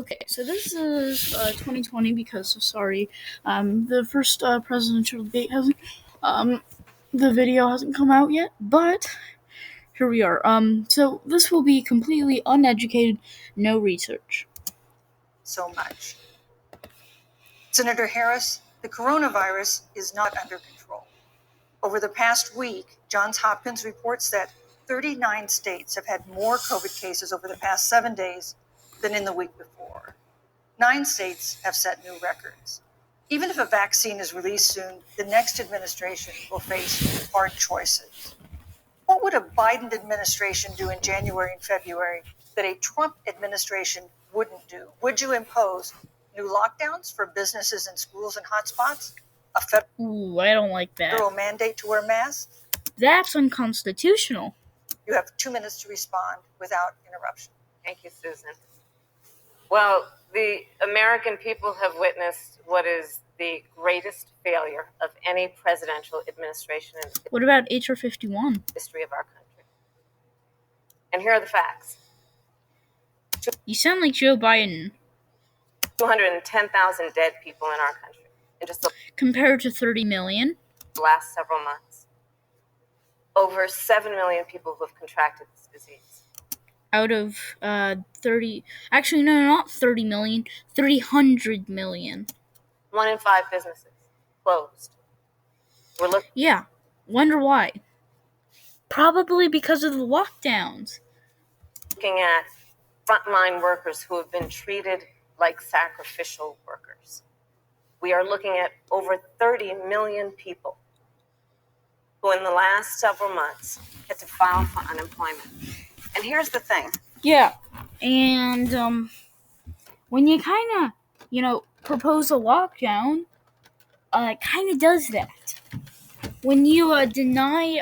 Okay, so this is 2020 because, the first presidential debate hasn't, um, the video hasn't come out yet, but here we are. So this will be completely uneducated, no research. So much. Senator Harris, the coronavirus is not under control. Over the past week, Johns Hopkins reports that 39 states have had more COVID cases over the past 7 days than in the week before. 9 states have set new records. Even if a vaccine is released soon, the next administration will face hard choices. What would a Biden administration do in January and February that a Trump administration wouldn't do? Would you impose new lockdowns for businesses and schools and hotspots? A Ooh, I don't like that. federal mandate to wear masks? That's unconstitutional. You have 2 minutes to respond without interruption. Thank you, Susan. Well, the American people have witnessed what is the greatest failure of any presidential administration in the What about HR 51? history of our country. And here are the facts. You sound like Joe Biden 210,000 dead people in our country in just the compared to 30 million. last several months. Over 7 million people who have contracted this disease. Out of 30, actually no, not 30 million, 300 million. 1 in 5 businesses closed. Yeah, wonder why. Probably because of the lockdowns. Looking at frontline workers who have been treated like sacrificial workers. We are looking at over 30 million people who in the last several months had to file for unemployment. And here's the thing. Yeah, and when you kind of, propose a lockdown, it kind of does that. When you deny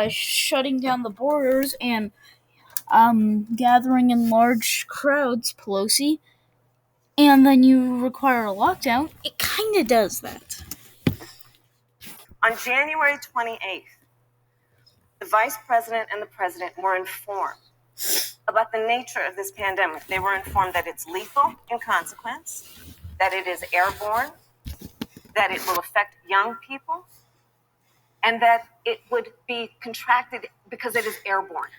shutting down the borders and gathering in large crowds, Pelosi, and then you require a lockdown, it kind of does that. On January 28th, the vice president and the president were informed about the nature of this pandemic. They were informed that it's lethal in consequence, that it is airborne, that it will affect young people, and that it would be contracted because it is airborne.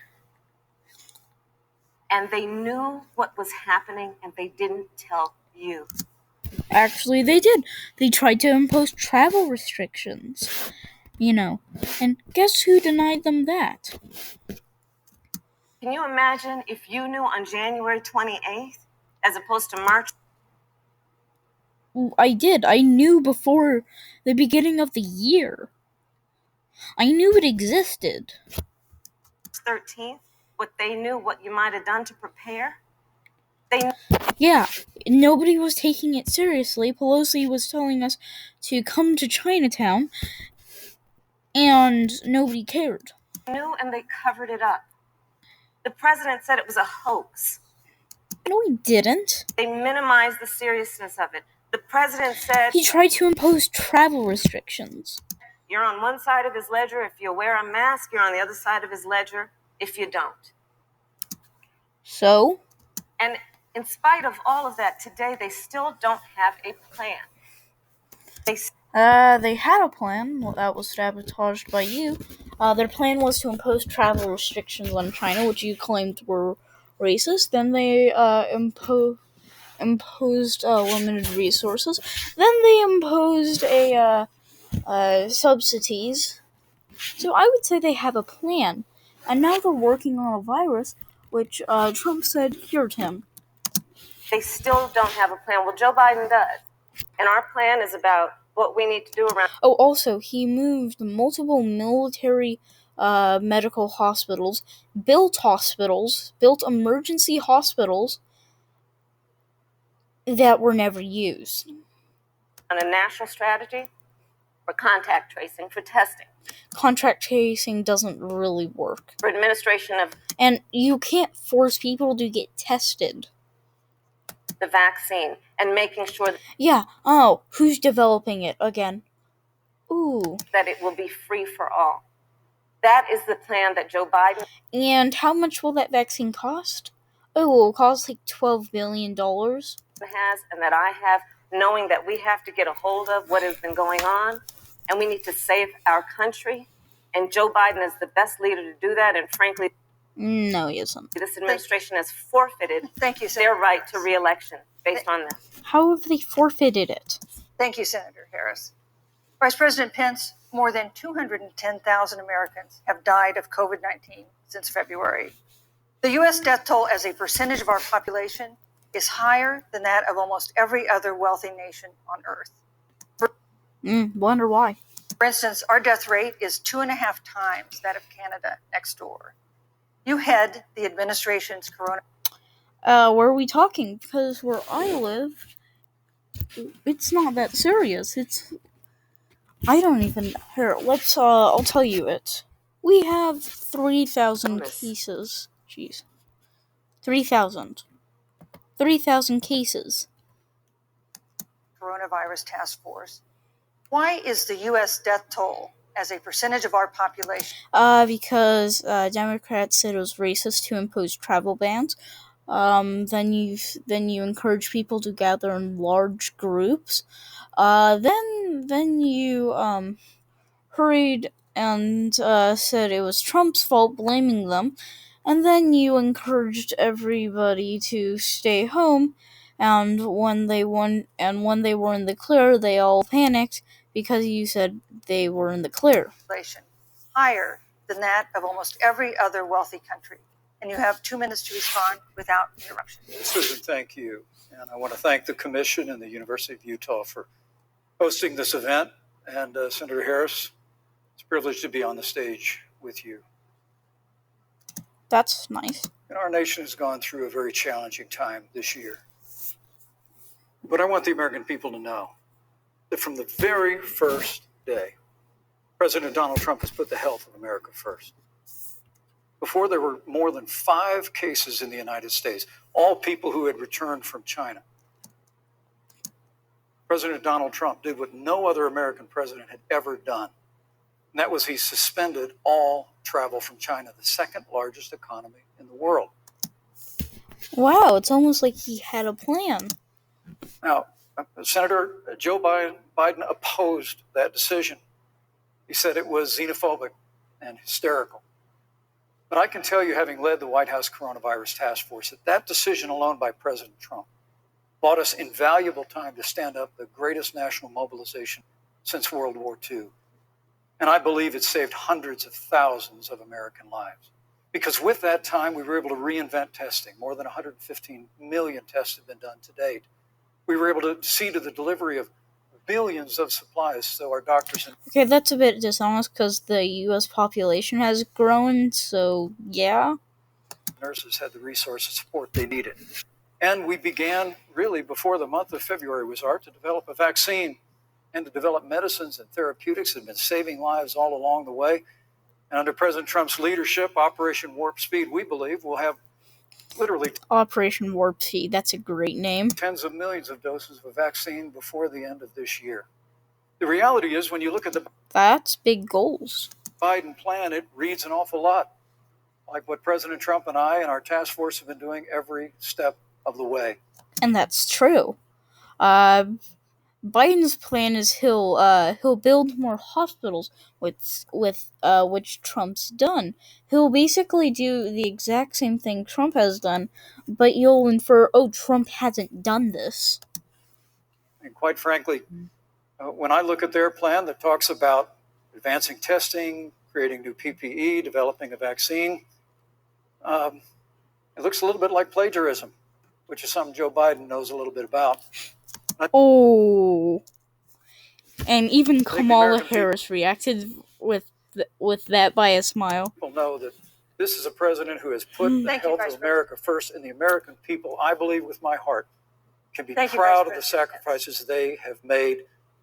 And they knew what was happening, and they didn't tell you. Actually, they did. They tried to impose travel restrictions, and guess who denied them that? Can you imagine if you knew on January 28th, as opposed to March? I did. I knew before the beginning of the year. I knew it existed. 13th, what they knew, what you might have done to prepare? Yeah, nobody was taking it seriously. Pelosi was telling us to come to Chinatown, and nobody cared. They knew, and they covered it up. The president said it was a hoax. No, he didn't. They minimized the seriousness of it. The president said he tried to impose travel restrictions. You're on one side of his ledger if you wear a mask. You're on the other side of his ledger if you don't. So? And in spite of all of that, today they still don't have a plan. They had a plan that was sabotaged by you. Their plan was to impose travel restrictions on China, which you claimed were racist. Then they imposed limited resources. Then they imposed subsidies. So I would say they have a plan. And now they're working on a virus, which Trump said cured him. They still don't have a plan. Well, Joe Biden does. And our plan is about what we need to do around... Oh, also, he moved multiple military medical hospitals, built emergency hospitals that were never used. On a national strategy for contact tracing, for testing. Contact tracing doesn't really work. For administration of... And you can't force people to get tested. The vaccine and making sure that... Yeah, oh, who's developing it again? Ooh. That it will be free for all. That is the plan that Joe Biden... And how much will that vaccine cost? it will cost like $12 billion. Has and that I have, knowing that we have to get a hold of what has been going on, and we need to save our country. And Joe Biden is the best leader to do that. And frankly, no, he isn't. This administration has forfeited their right to re-election based on that. How have they forfeited it? Thank you, Senator Harris. Vice President Pence, more than 210,000 Americans have died of COVID-19 since February. The U.S. death toll as a percentage of our population is higher than that of almost every other wealthy nation on earth. Wonder why. For instance, our death rate is 2.5 times that of Canada next door. You head the administration's corona. Where are we talking? Because where I live, it's not that serious. I don't even. Here, I'll tell you it. We have 3,000 cases. Jeez. 3,000. 3,000 cases. Coronavirus task force. Why is the U.S. death toll as a percentage of our population? Because Democrats said it was racist to impose travel bans. Then you encourage people to gather in large groups. Then you hurried and said it was Trump's fault, blaming them. And then you encouraged everybody to stay home. And when they were in the clear, they all panicked because you said they were in the clear. Higher than that of almost every other wealthy country. And you have 2 minutes to respond without interruption. Susan, thank you. And I want to thank the Commission and the University of Utah for hosting this event. And Senator Harris, it's a privilege to be on the stage with you. That's nice. And our nation has gone through a very challenging time this year. But I want the American people to know that from the very first day, President Donald Trump has put the health of America first. Before there were more than 5 cases in the United States, all people who had returned from China. President Donald Trump did what no other American president had ever done. And that was he suspended all travel from China, the second largest economy in the world. Wow, it's almost like he had a plan. Now, Senator Joe Biden opposed that decision. He said it was xenophobic and hysterical. But I can tell you, having led the White House Coronavirus Task Force, that decision alone by President Trump bought us invaluable time to stand up the greatest national mobilization since World War II. And I believe it saved hundreds of thousands of American lives. Because with that time, we were able to reinvent testing. More than 115 million tests have been done to date. We were able to see to the delivery of billions of supplies, so our doctors and okay, that's a bit dishonest because the U.S. population has grown, so yeah. Nurses had the resource and support they needed. And we began, really, before the month of February was out, to develop a vaccine and to develop medicines and therapeutics that have been saving lives all along the way. And under President Trump's leadership, Operation Warp Speed, we believe, will have literally Operation Warp Speed, that's a great name. Tens of millions of doses of a vaccine before the end of this year. The reality is, when you look at the That's big goals. Biden plan, it reads an awful lot like what President Trump and I and our task force have been doing every step of the way. And that's true. Biden's plan is he'll build more hospitals, which Trump's done. He'll basically do the exact same thing Trump has done, but you'll infer, oh, Trump hasn't done this. And quite frankly, when I look at their plan that talks about advancing testing, creating new PPE, developing a vaccine, it looks a little bit like plagiarism, which is something Joe Biden knows a little bit about. Oh, and even Kamala Harris reacted with that by a smile. People know that this is a president who has put the health of America first, and the American people, I believe with my heart, can be proud of the sacrifices they have made.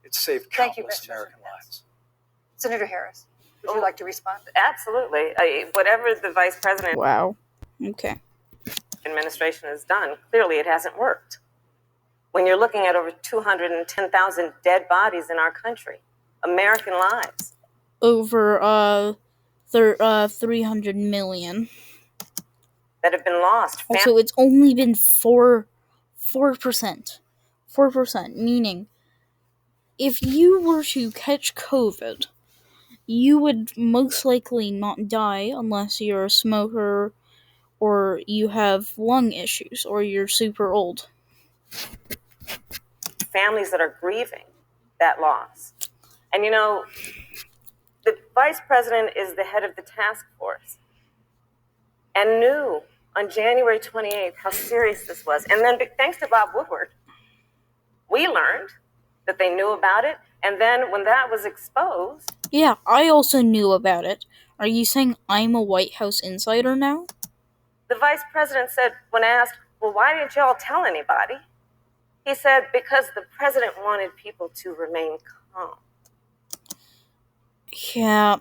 It's saved countless American lives. Senator Harris, would you like to respond? Absolutely. Whatever the vice president Wow. Okay. administration has done, clearly it hasn't worked. When you're looking at over 210,000 dead bodies in our country, American lives. Over 300 million. that have been lost. Also, it's only been 4%. 4%, meaning if you were to catch COVID, you would most likely not die unless you're a smoker or you have lung issues or you're super old. Families that are grieving that loss. And the vice president is the head of the task force and knew on January 28th how serious this was. And then, thanks to Bob Woodward, we learned that they knew about it. And then when that was exposed... Yeah, I also knew about it. Are you saying I'm a White House insider now? The vice president said, when asked, well, why didn't y'all tell anybody? He said, because the president wanted people to remain calm. Yeah,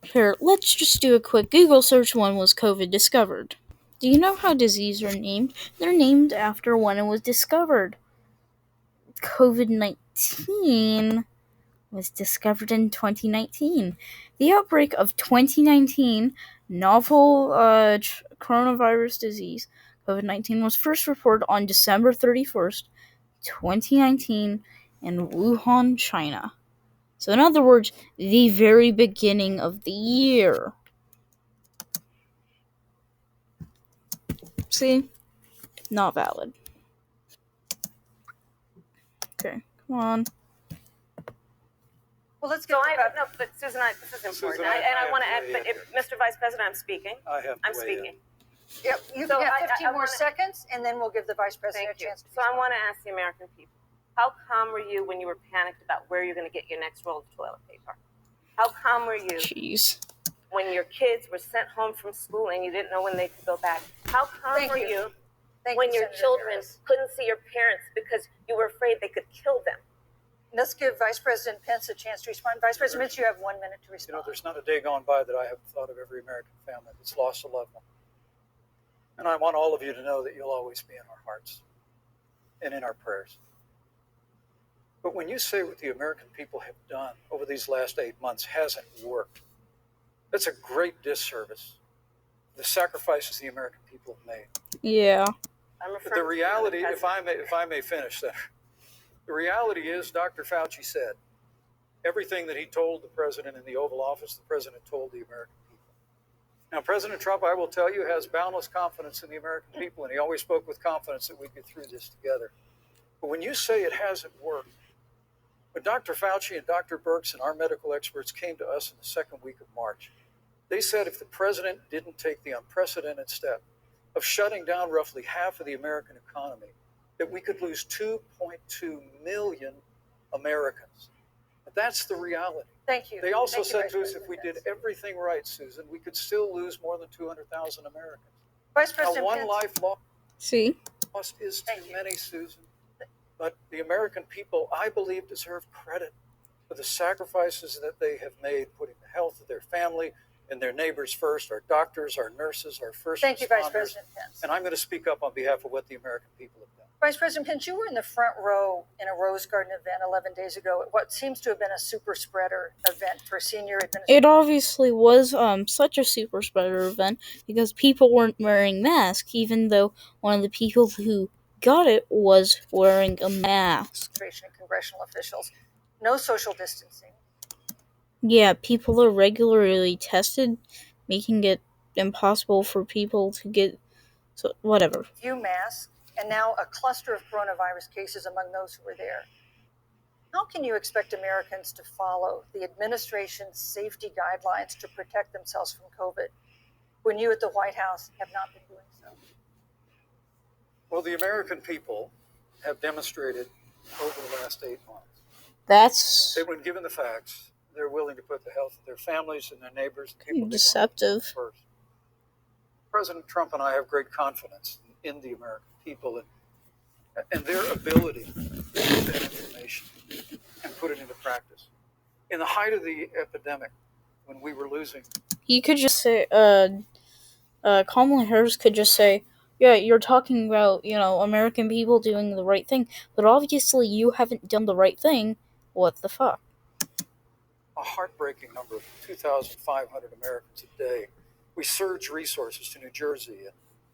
here, let's just do a quick Google search when was COVID discovered. Do you know how diseases are named? They're named after when it was discovered. COVID-19 was discovered in 2019. The outbreak of 2019 novel coronavirus disease, COVID-19, was first reported on December 31st, 2019 in Wuhan, China. So in other words, the very beginning of the year. See? Not valid. Okay, come on. Well, let's So get no, but Susan, this is important. Susan, I want to add, weigh but in if Mr. Vice President, I'm speaking. I'm speaking. Yep, you So have I 15 more wanna- seconds, and then we'll give the vice president Thank a you. chance to So I want to ask the American people, how calm were you when you were panicked about where you're going to get your next roll of toilet paper? How calm were you Jeez. when your kids were sent home from school and you didn't know when they could go back? How calm Thank were you. you Thank when you, your Senator children Harris. couldn't see your parents because you were afraid they could kill them? Let's give Vice President Pence a chance to respond. Vice President Pence, you have 1 minute to respond. There's not a day gone by that I haven't thought of every American family that's lost a loved one. And I want all of you to know that you'll always be in our hearts and in our prayers. But when you say what the American people have done over these last 8 months hasn't worked, that's a great disservice. The sacrifices the American people have made. Yeah. I'm But referring the to reality, the if I may finish, Senator, the reality is Dr. Fauci said everything that he told the president in the Oval Office, the president told the American people. Now, President Trump, I will tell you, has boundless confidence in the American people, and he always spoke with confidence that we'd get through this together. But when you say it hasn't worked, when Dr. Fauci and Dr. Birx and our medical experts came to us in the second week of March, they said if the president didn't take the unprecedented step of shutting down roughly half of the American economy, that we could lose 2.2 million Americans. But that's the reality. Thank you. They also Thank you, said Vice to us, if President we did Pence. everything right, Susan, we could still lose more than 200,000 Americans. Vice Now, President one Pence. life See? lost is Thank too you. many, Susan. But the American people, I believe, deserve credit for the sacrifices that they have made, putting the health of their family and their neighbors first, our doctors, our nurses, our first Thank you, Vice responders. President Pence. And I'm going to speak up on behalf of what the American people have done. Vice President Pence, you were in the front row in a Rose Garden event 11 days ago at what seems to have been a super spreader event for senior administrators. It obviously was such a super spreader event because people weren't wearing masks, even though one of the people who got it was wearing a mask. And congressional officials. No social distancing. Yeah, people are regularly tested, making it impossible for people to get... So, whatever. Few masks, and now a cluster of coronavirus cases among those who were there. How can you expect Americans to follow the administration's safety guidelines to protect themselves from COVID when you at the White House have not been doing so? Well, the American people have demonstrated over the last 8 months That's that when given the facts, they're willing to put the health of their families and their neighbors and people deceptive. first. President Trump and I have great confidence in the American people and their ability to get that information and put it into practice. In the height of the epidemic, when we were losing, You could just say, Kamala Harris could just say, yeah, you're talking about, American people doing the right thing, but obviously you haven't done the right thing. What the fuck? a heartbreaking number of 2,500 Americans a day, we surge resources to New Jersey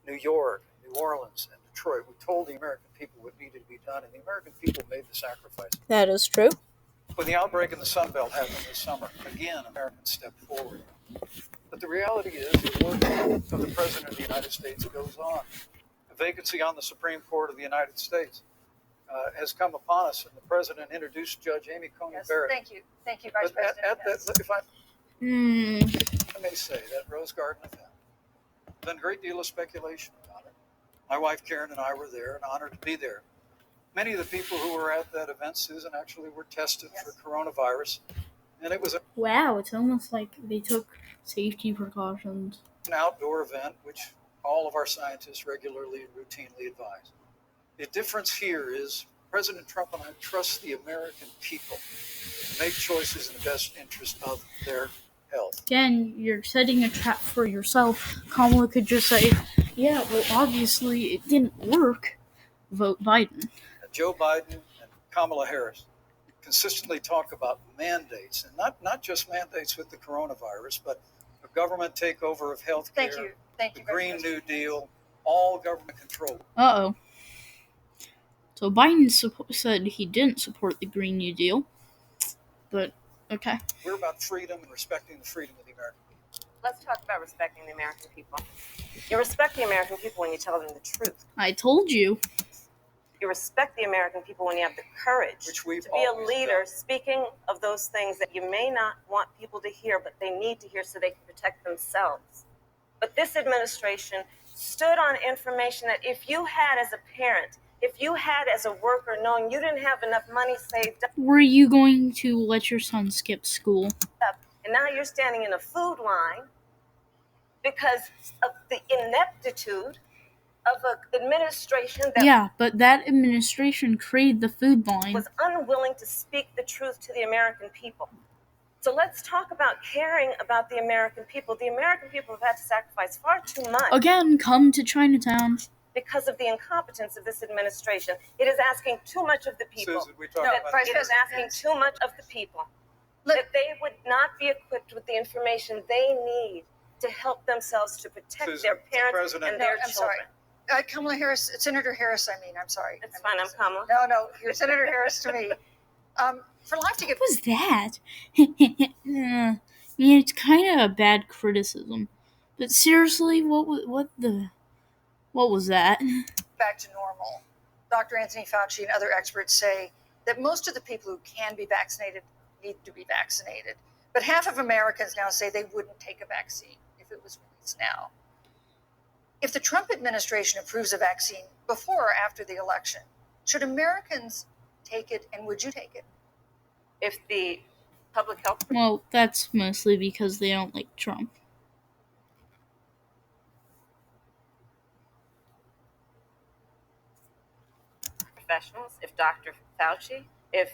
New York, New Orleans, and Detroit. We told the American people what needed to be done, and the American people made the sacrifice. That is true. When the outbreak in the Sun Belt happened this summer, again, Americans stepped forward. But the reality is the work of the President of the United States goes on. A vacancy on the Supreme Court of the United States has come upon us, and the President introduced Judge Amy Coney Barrett. Thank you, Vice President. If I may say, that Rose Garden event, there's been a great deal of speculation about it. My wife Karen and I were there and honored to be there. Many of the people who were at that event, Susan, actually were tested for coronavirus, and it was Wow, it's almost like they took safety precautions. An outdoor event, which all of our scientists regularly and routinely advise. The difference here is President Trump and I trust the American people to make choices in the best interest of their health. Again, you're setting a trap for yourself. Kamala could just say, yeah, well, obviously it didn't work. Vote Biden. Joe Biden and Kamala Harris consistently talk about mandates, and not just mandates with the coronavirus, but a government takeover of health care, Thank you, the Green New Deal, all government control. Uh-oh. So Biden said he didn't support the Green New Deal, but okay. We're about freedom and respecting the freedom of the American people. Let's talk about respecting the American people. You respect the American people when you tell them the truth. I told you. You respect the American people when you have the courage Which we've to be a always leader, done. speaking of those things that you may not want people to hear, but they need to hear so they can protect themselves. But this administration stood on information that if you had as a parent, if you had as a worker, knowing you didn't have enough money saved up, Were you going to let your son skip school? and now you're standing in a food line because of the ineptitude of an administration that Yeah, but that administration created the food line. was unwilling to speak the truth to the American people. So let's talk about caring about the American people. The American people have had to sacrifice far too much Again, come to Chinatown. because of the incompetence of this administration. It is asking too much of the people. Susan, we talk That about Vice it is asking too much of the people. That they would not be equipped with the information they need to help themselves to protect Susan, their parents President- and their I'm children. sorry. Kamala Harris, Senator Harris, I'm sorry. It's fine, I'm Kamala. No, you're Senator Harris to me. For life to get... What was that? Yeah, it's kind of a bad criticism. But seriously, what was that? back to normal, Dr. Anthony Fauci and other experts say that most of the people who can be vaccinated need to be vaccinated. But half of Americans now say they wouldn't take a vaccine if it was released now. If the Trump administration approves a vaccine before or after the election, should Americans take it, and would you take it? If the public health Well, that's mostly because they don't like Trump. professionals, if Dr. Fauci, if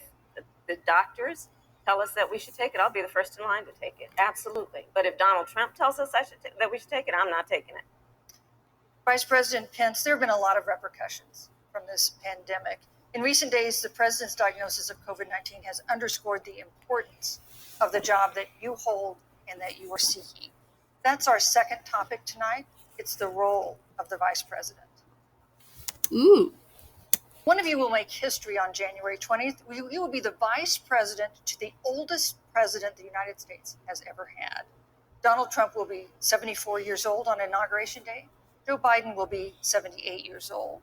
the doctors tell us that we should take it, I'll be the first in line to take it. Absolutely. But if Donald Trump tells us that we should take it, I'm not taking it. Vice President Pence, there have been a lot of repercussions from this pandemic. In recent days, the president's diagnosis of COVID-19 has underscored the importance of the job that you hold and that you are seeking. That's our second topic tonight. It's the role of the vice president. Ooh. One of you will make history on January 20th. You will be the vice president to the oldest president the United States has ever had. Donald Trump will be 74 years old on Inauguration Day. Joe Biden will be 78 years old.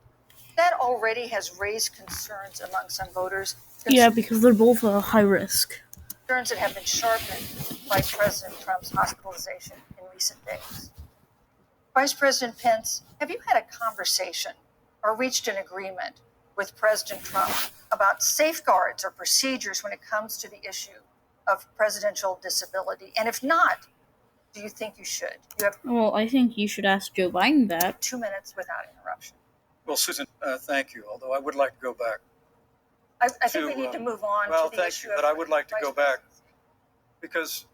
That already has raised concerns among some voters. Yeah, because they're both high risk. Concerns that have been sharpened by President Trump's hospitalization in recent days. Vice President Pence, have you had a conversation or reached an agreement with President Trump about safeguards or procedures when it comes to the issue of presidential disability? And if not, do you think you should? You have Well, I think you should ask Joe Biden that. 2 minutes without interruption. Well, Susan, thank you, although I would like to go back. I think we need to move on Well, to the thank issue you, of but I would like to vice go back presidency. because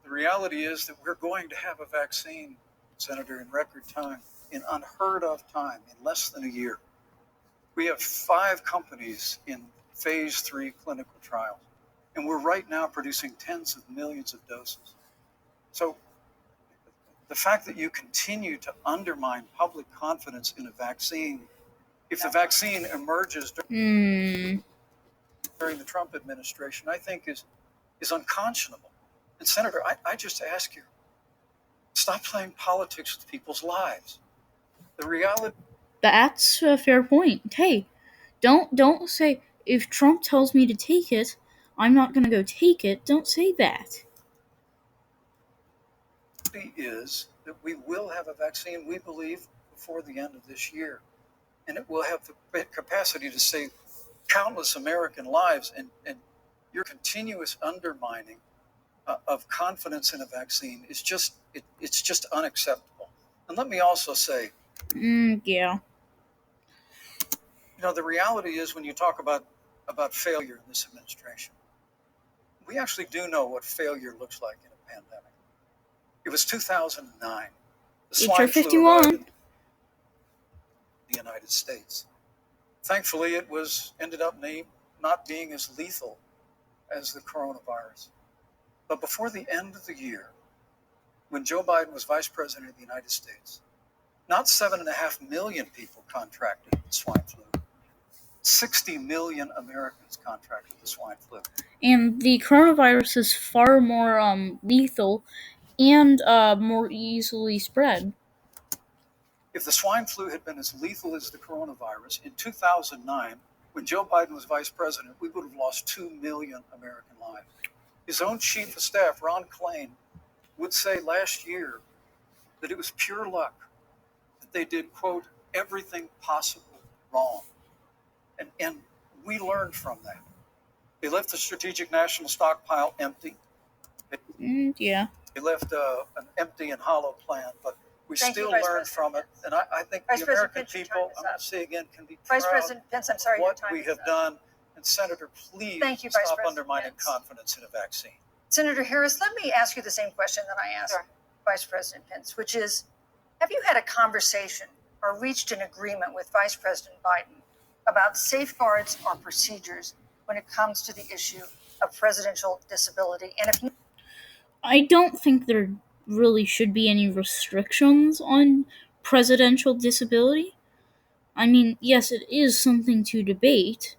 the reality is that we're going to have a vaccine, Senator, in record time, in unheard of time, in less than a year. We have 5 companies in phase 3 clinical trials, and we're right now producing tens of millions of doses. So the fact that you continue to undermine public confidence in a vaccine, if the vaccine emerges during the Trump administration, I think is unconscionable. And Senator, I just ask you, stop playing politics with people's lives. The reality. That's a fair point. Hey, don't say if Trump tells me to take it, I'm not gonna go take it. Don't say that. Is that we will have a vaccine, we believe, before the end of this year. And it will have the capacity to save countless American lives. And your continuous undermining of confidence in a vaccine is just, it's just unacceptable. And let me also say, Yeah. the reality is when you talk about failure in this administration, we actually do know what failure looks like in a pandemic. It was 2009. The swine flu 51. arrived in the United States. Thankfully, it ended up not being as lethal as the coronavirus. But before the end of the year, when Joe Biden was vice president of the United States, not 7.5 million people contracted the swine flu. 60 million Americans contracted the swine flu. And the coronavirus is far more lethal and more easily spread. If the swine flu had been as lethal as the coronavirus, in 2009, when Joe Biden was vice president, we would have lost 2 million American lives. His own chief of staff, Ron Klain, would say last year that it was pure luck that they did, quote, everything possible wrong. And we learned from that. They left the strategic national stockpile empty. Yeah. They left an empty and hollow plan, but we still learned from it. And I think the American people, I'm going to say again, can be proud Vice President Pence, I'm sorry, what we have done. And Senator, please stop undermining confidence in a vaccine. Senator Harris, let me ask you the same question that I asked Vice President Pence, which is, have you had a conversation or reached an agreement with Vice President Biden about safeguards or procedures when it comes to the issue of presidential disability? And if I don't think there really should be any restrictions on presidential disability. I mean, yes, it is something to debate,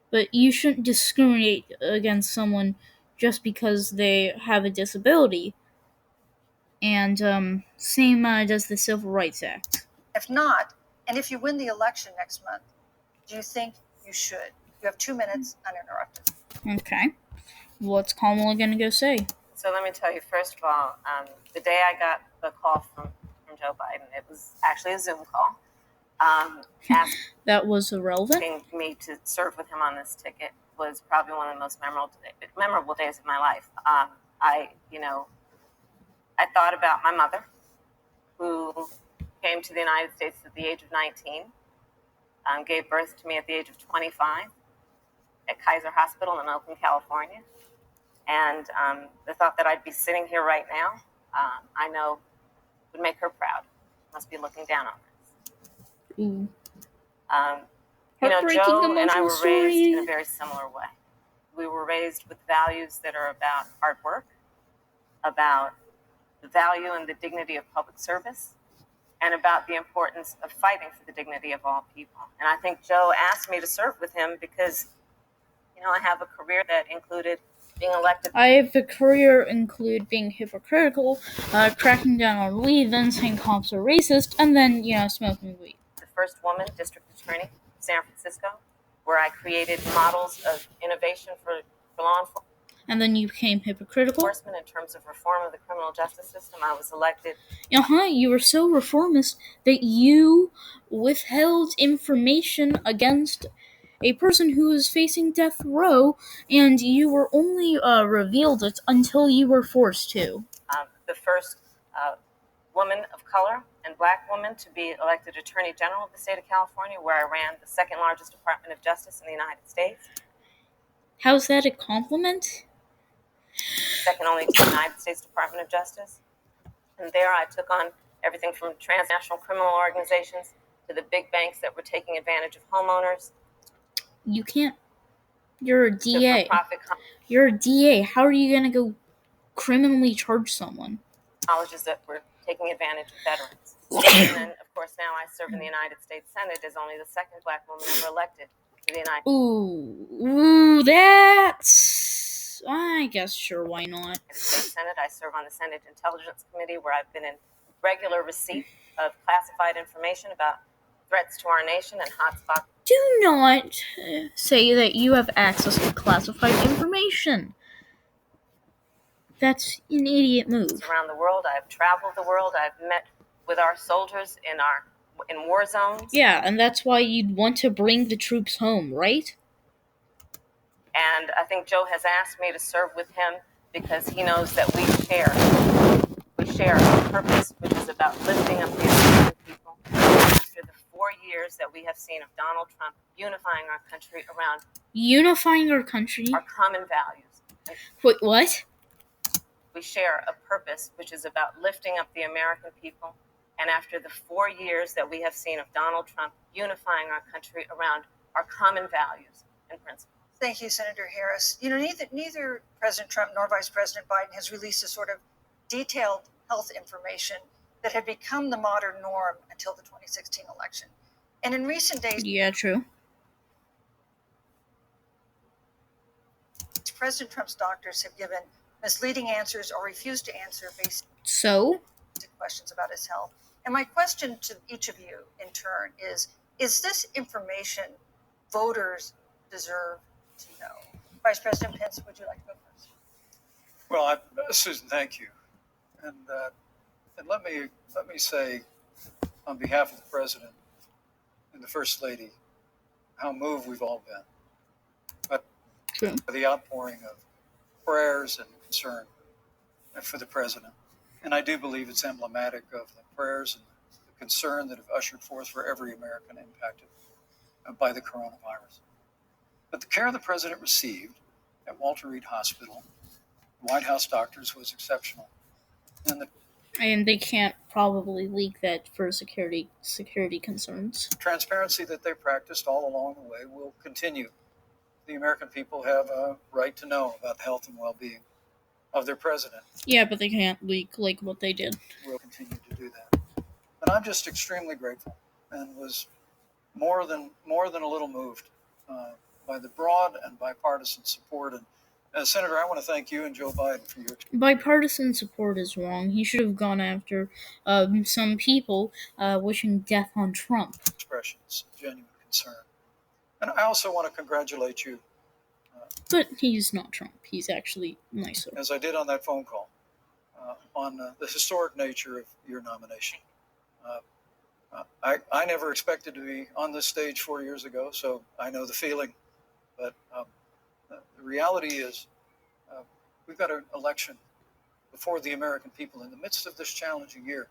but you shouldn't discriminate against someone just because they have a disability. And same does the Civil Rights Act. if not, and if you win the election next month, do you think you should? You have 2 minutes uninterrupted. Okay. What's Kamala gonna go say? So let me tell you, first of all, the day I got the call from Joe Biden, it was actually a Zoom call, asking That was irrelevant. me to serve with him on this ticket was probably one of the most memorable days of my life. I thought about my mother, who came to the United States at the age of 19, gave birth to me at the age of 25 at Kaiser Hospital in Oakland, California. And the thought that I'd be sitting here right now, I know would make her proud. Must be looking down on this. Ooh. Joe and I were raised in a very similar way. We were raised with values that are about hard work, about the value and the dignity of public service, and about the importance of fighting for the dignity of all people. And I think Joe asked me to serve with him because, I have a career that included being elected. I have a career include being hypocritical, cracking down on weed, then saying cops are racist, and then, smoking weed. The first woman district attorney in San Francisco, where I created models of innovation for law enforcement. And then you became hypocritical? In terms of reform of the criminal justice system, I was elected. You were so reformist that you withheld information against a person who was facing death row, and you were only revealed it until you were forced to. The first woman of color and black woman to be elected Attorney General of the state of California, where I ran the second largest Department of Justice in the United States. How's that a compliment? Second only to the United States Department of Justice. And there I took on everything from transnational criminal organizations to the big banks that were taking advantage of homeowners. You can't. You're a DA. You're a DA. How are you going to go criminally charge someone? Colleges that were taking advantage of veterans. And then, of course, now I serve in the United States Senate as only the second Black woman ever elected to the United That's... I guess, sure, why not? States Senate. I serve on the Senate Intelligence Committee, where I've been in regular receipt of classified information about threats to our nation and hotspots. Do not say that you have access to classified information. That's an idiot move. Around the world, I've traveled the world. I've met with our soldiers in war zones. Yeah, and that's why you'd want to bring the troops home, right? And I think Joe has asked me to serve with him because he knows that we share a purpose, which is about lifting up the American people. After the 4 years that we have seen of Donald Trump unifying our country around our common values. Wait, what? We share a purpose, which is about lifting up the American people. And after the 4 years that we have seen of Donald Trump unifying our country around our common values and principles. Thank you, Senator Harris. Neither President Trump nor Vice President Biden has released a sort of detailed health information that had become the modern norm until the 2016 election. And in recent days, Yeah, true. President Trump's doctors have given misleading answers or refused to answer basic questions about his health. And my question to each of you in turn is this information voters deserve to know? Vice President Pence, would you like to go first? Well, Susan, thank you. And let me say, on behalf of the President and the First Lady, how moved we've all been by the outpouring of prayers and concern for the President. And I do believe it's emblematic of the prayers and the concern that have ushered forth for every American impacted by the coronavirus. But the care the President received at Walter Reed Hospital, the White House doctors, was exceptional. And they can't probably leak that for security concerns. Transparency that they practiced all along the way will continue. The American people have a right to know about the health and well-being of their president. Yeah, but they can't leak like what they did. We'll continue to do that. And I'm just extremely grateful and was more than a little moved by the broad and bipartisan support. And Senator, I want to thank you and Joe Biden for your bipartisan support is wrong. He should have gone after some people wishing death on Trump. Expressions of genuine concern. And I also want to congratulate you. But he's not Trump. He's actually nicer. As I did on that phone call, on the historic nature of your nomination. I never expected to be on this stage 4 years ago, so I know the feeling. But the reality is we've got an election before the American people in the midst of this challenging year.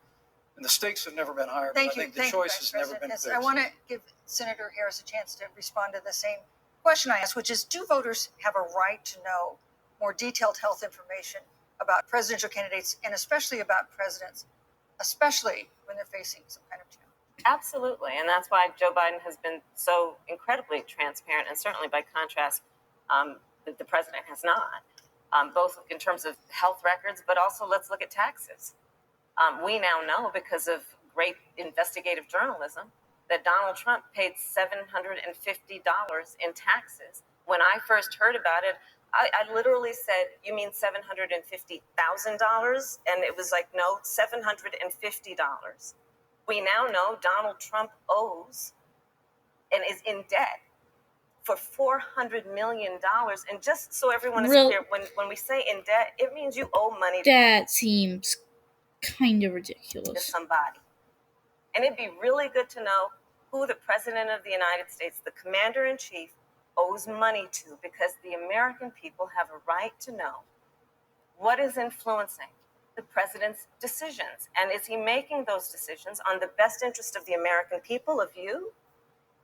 And the stakes have never been higher, but I think the choice has never been fixed. I want to give Senator Harris a chance to respond to the same question I asked, which is, do voters have a right to know more detailed health information about presidential candidates and especially about presidents, especially when they're facing some kind of challenge? Absolutely, and that's why Joe Biden has been so incredibly transparent, and certainly by contrast, the president has not, both in terms of health records, but also let's look at taxes. We now know, because of great investigative journalism, that Donald Trump paid $750 in taxes. When I first heard about it, I literally said, "You mean $750,000?" And it was like, no, $750. We now know Donald Trump owes and is in debt for $400 million. And just so everyone is clear, when we say in debt, it means you owe money. That seems kind of To ridiculous. somebody. And it'd be really good to know who the President of the United States, the Commander-in-Chief, owes money to, because the American people have a right to know what is influencing the President's decisions. And is he making those decisions on the best interest of the American people, of you,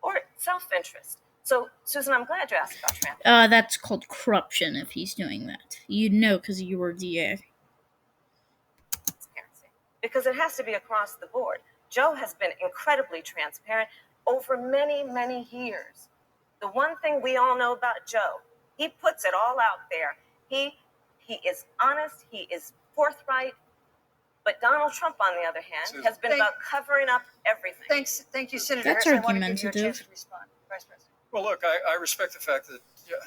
or self-interest? So, Susan, I'm glad you asked about transparency. That's called corruption if he's doing that. You'd know because you were DA. Because it has to be across the board. Joe has been incredibly transparent over many, many years. The one thing we all know about Joe, he puts it all out there. He is honest, he is forthright, But Donald Trump, on the other hand, has been about covering up everything. Thank you, Senator That's Harris. I want to give you a chance argumentative. to respond, Vice President. Well, look, I respect the fact that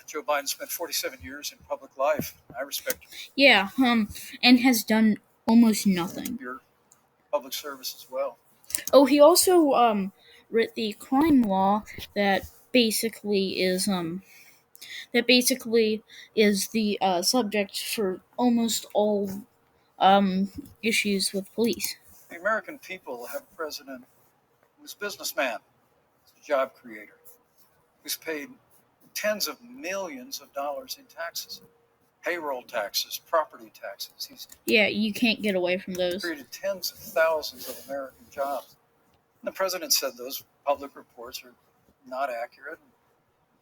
Joe Biden spent 47 years in public life. I respect Yeah, and has done almost nothing. your public service as well. Oh, he also wrote the crime law that basically is the subject for almost all issues with police. The American people have a president who's a businessman, who's a job creator, who's paid tens of millions of dollars in taxes, payroll taxes, property taxes. He's Yeah, you can't get away from those. created tens of thousands of American jobs. And the president said those public reports are not accurate.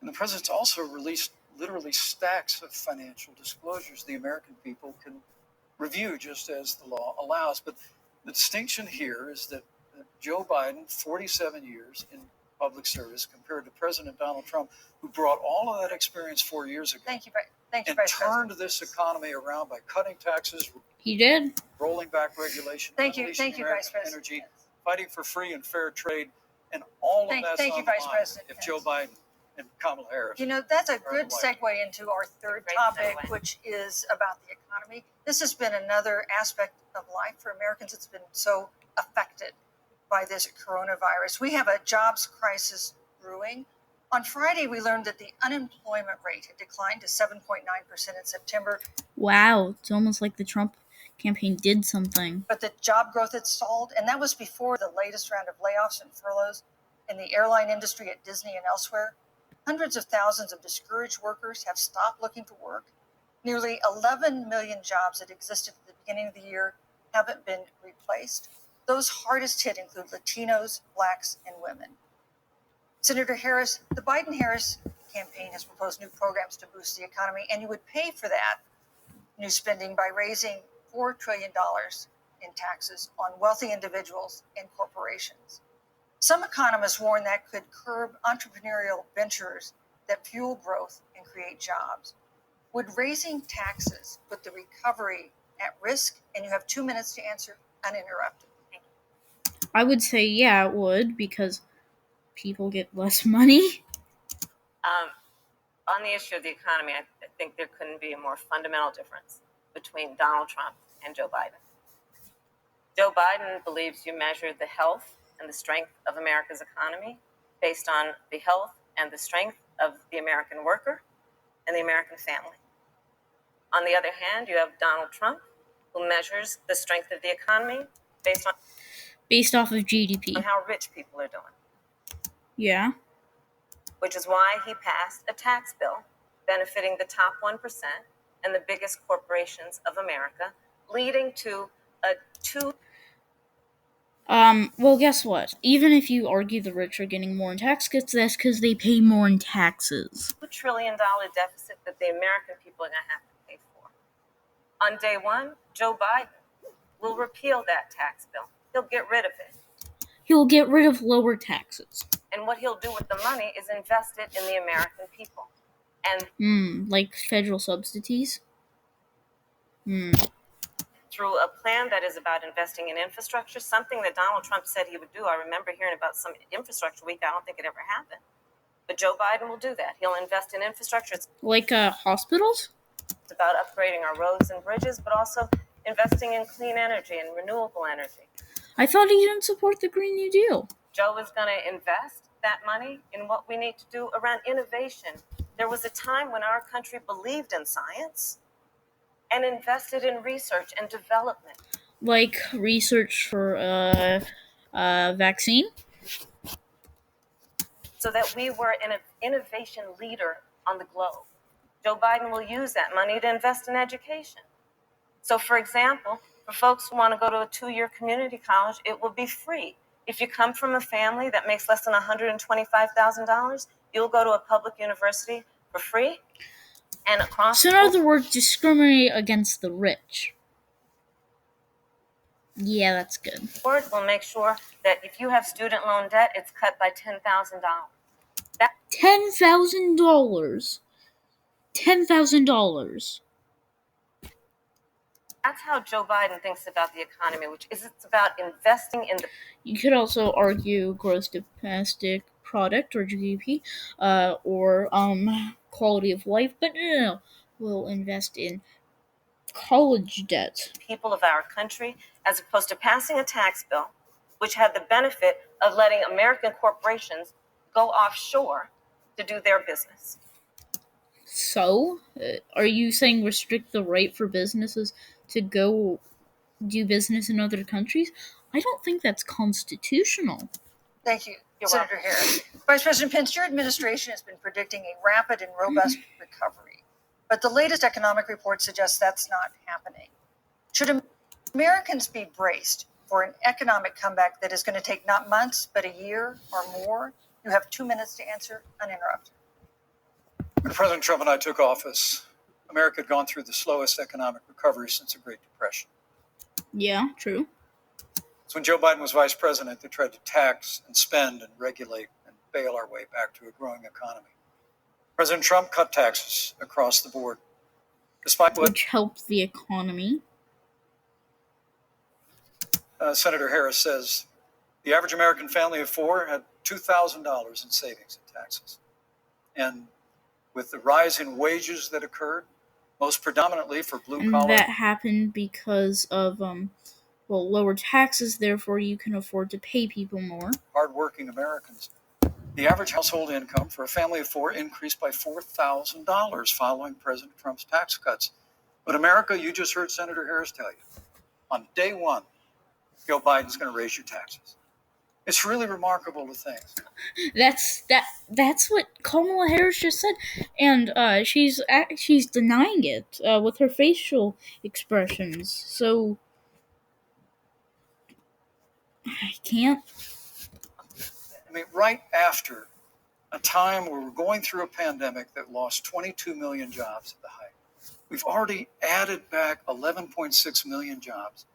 And the president's also released literally stacks of financial disclosures the American people can review just as the law allows. But the distinction here is that Joe Biden, 47 years in public service, compared to President Donald Trump, who brought all of that experience 4 years ago. Thank you, and Vice turned President. this economy around by cutting taxes. He did. Rolling back regulation. Thank you, unleashing Vice American President. energy, fighting for free and fair trade, and all of that's Thank on you, the Vice line President. if Joe Biden and Kamala Harris. You know, that's a are good the White House. segue into our third Great topic, segue. which is about the economy. This has been another aspect of life for Americans that's been so affected by this coronavirus. We have a jobs crisis brewing. On Friday, we learned that the unemployment rate had declined to 7.9% in September, Wow, it's almost like the Trump campaign did something. but the job growth had stalled, and that was before the latest round of layoffs and furloughs in the airline industry at Disney and elsewhere. Hundreds of thousands of discouraged workers have stopped looking for work. Nearly 11 million jobs that existed at the beginning of the year haven't been replaced. Those hardest hit include Latinos, Blacks, and women. Senator Harris, the Biden-Harris campaign has proposed new programs to boost the economy, and you would pay for that new spending by raising $4 trillion in taxes on wealthy individuals and corporations. Some economists warn that could curb entrepreneurial ventures that fuel growth and create jobs. Would raising taxes put the recovery at risk? And you have 2 minutes to answer uninterrupted. I would say yeah, it would, because people get less money. On the issue of the economy, I think there couldn't be a more fundamental difference between Donald Trump and Joe Biden. Joe Biden believes you measure the health and the strength of America's economy based on the health and the strength of the American worker and the American family. On the other hand, you have Donald Trump, who measures the strength of the economy based off of GDP. on how rich people are doing, Yeah. which is why he passed a tax bill benefiting the top 1% and the biggest corporations of America, leading to a Well, guess what? Even if you argue the rich are getting more in tax cuts, that's because they pay more in taxes. $2 trillion deficit that the American people are going to have to pay for. On day one, Joe Biden will repeal that tax bill. He'll get rid of it. He'll get rid of lower taxes. And what he'll do with the money is invest it in the American people. And Like federal subsidies? through a plan that is about investing in infrastructure, something that Donald Trump said he would do. I remember hearing about some infrastructure week. I don't think it ever happened. But Joe Biden will do that. He'll invest in infrastructure. It's Like, hospitals? about upgrading our roads and bridges, but also investing in clean energy and renewable energy. I thought he didn't support the Green New Deal. Joe is going to invest that money in what we need to do around innovation. There was a time when our country believed in science and invested in research and development. Like research for vaccine? So that we were an innovation leader on the globe. Joe Biden will use that money to invest in education. So, for example, for folks who want to go to a 2-year community college, it will be free. If you come from a family that makes less than $125,000, you'll go to a public university for free. And across So in other words, discriminate against the rich. Yeah, that's good. the board, we'll make sure that if you have student loan debt, it's cut by $10,000. $10,000. $10,000. That's how Joe Biden thinks about the economy, which is it's about investing in the. You could also argue gross domestic product or GDP, or quality of life, but no. We'll invest in college debt. People of our country, as opposed to passing a tax bill, which had the benefit of letting American corporations go offshore to do their business. So, are you saying restrict the right for businesses to go do business in other countries? I don't think that's constitutional. Thank you, You're Senator welcome. Harris. Vice President Pence, your administration has been predicting a rapid and robust recovery, but the latest economic report suggests that's not happening. Should Americans be braced for an economic comeback that is going to take not months, but a year or more? You have 2 minutes to answer uninterrupted. When President Trump and I took office, America had gone through the slowest economic recovery since the Great Depression. Yeah, true. So when Joe Biden was vice president, they tried to tax and spend and regulate and bail our way back to a growing economy. President Trump cut taxes across the board. Despite what Which helped the economy. Senator Harris says, the average American family of four had $2,000 in savings and taxes. And with the rise in wages that occurred, most predominantly for blue And collar, that happened because of lower taxes, therefore you can afford to pay people more. hardworking Americans, the average household income for a family of four increased by $4,000 following President Trump's tax cuts. But America, you just heard Senator Harris tell you, on day one, Joe Biden's going to raise your taxes. It's really remarkable to think. That's what Kamala Harris just said, and she's denying it with her facial expressions. So I can't. I mean, right after a time where we're going through a pandemic that lost 22 million jobs at the height, we've already added back 11.6 million jobs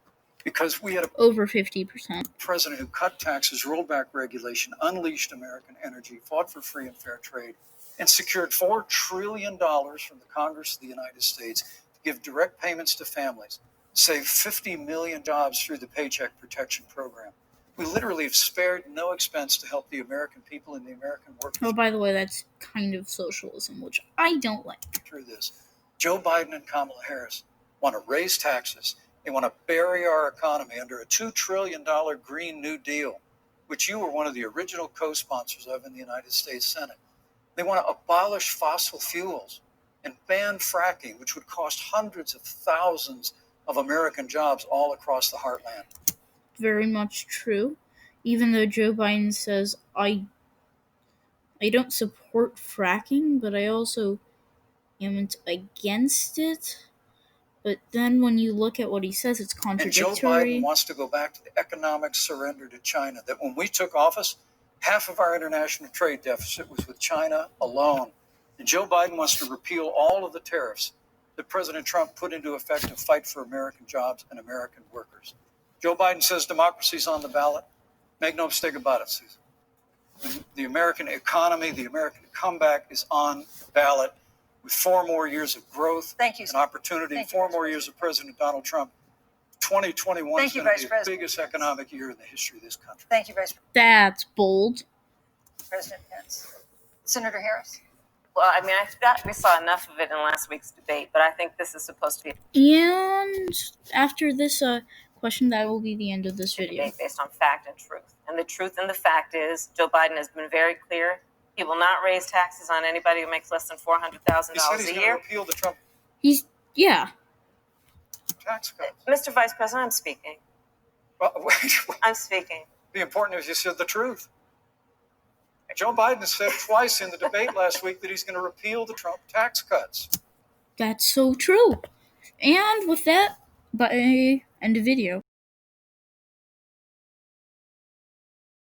because we had a Over 50%. president who cut taxes, rolled back regulation, unleashed American energy, fought for free and fair trade, and secured $4 trillion from the Congress of the United States to give direct payments to families, save 50 million jobs through the Paycheck Protection Program. We literally have spared no expense to help the American people and the American workers. Oh, by the way, that's kind of socialism, which I don't like. Through this, Joe Biden and Kamala Harris want to raise taxes. They want to bury our economy under a $2 trillion Green New Deal, which you were one of the original co-sponsors of in the United States Senate. They want to abolish fossil fuels and ban fracking, which would cost hundreds of thousands of American jobs all across the heartland. Very much true. Even though Joe Biden says, I don't support fracking, but I also am against it. But then when you look at what he says, it's And Joe contradictory. Biden wants to go back to the economic surrender to China, that when we took office, half of our international trade deficit was with China alone. And Joe Biden wants to repeal all of the tariffs that President Trump put into effect to fight for American jobs and American workers. Joe Biden says democracy's on the ballot. Make no mistake about it, Susan. The American economy, the American comeback is on the ballot with 4 more years of growth and opportunity, Thank you, 4 Vice more years of President Donald Trump. 2021 is Thank you, going to Vice be the President. biggest economic year in the history of this country. Thank you, Vice That's bold. President Pence. Senator Harris. Well, I mean, we saw enough of it in last week's debate, but I think this is supposed to be And after this question, that will be the end of this a video. debate based on fact and truth. And the truth and the fact is, Joe Biden has been very clear. He will not raise taxes on anybody who makes less than $400,000 He said he's a going to year. repeal the Trump Yeah. tax cuts. Mr. Vice President, I'm speaking. Well, wait, I'm speaking. the important is you said the truth. Joe Biden said twice in the debate last week that he's going to repeal the Trump tax cuts. That's so true. And with that, bye. End of video.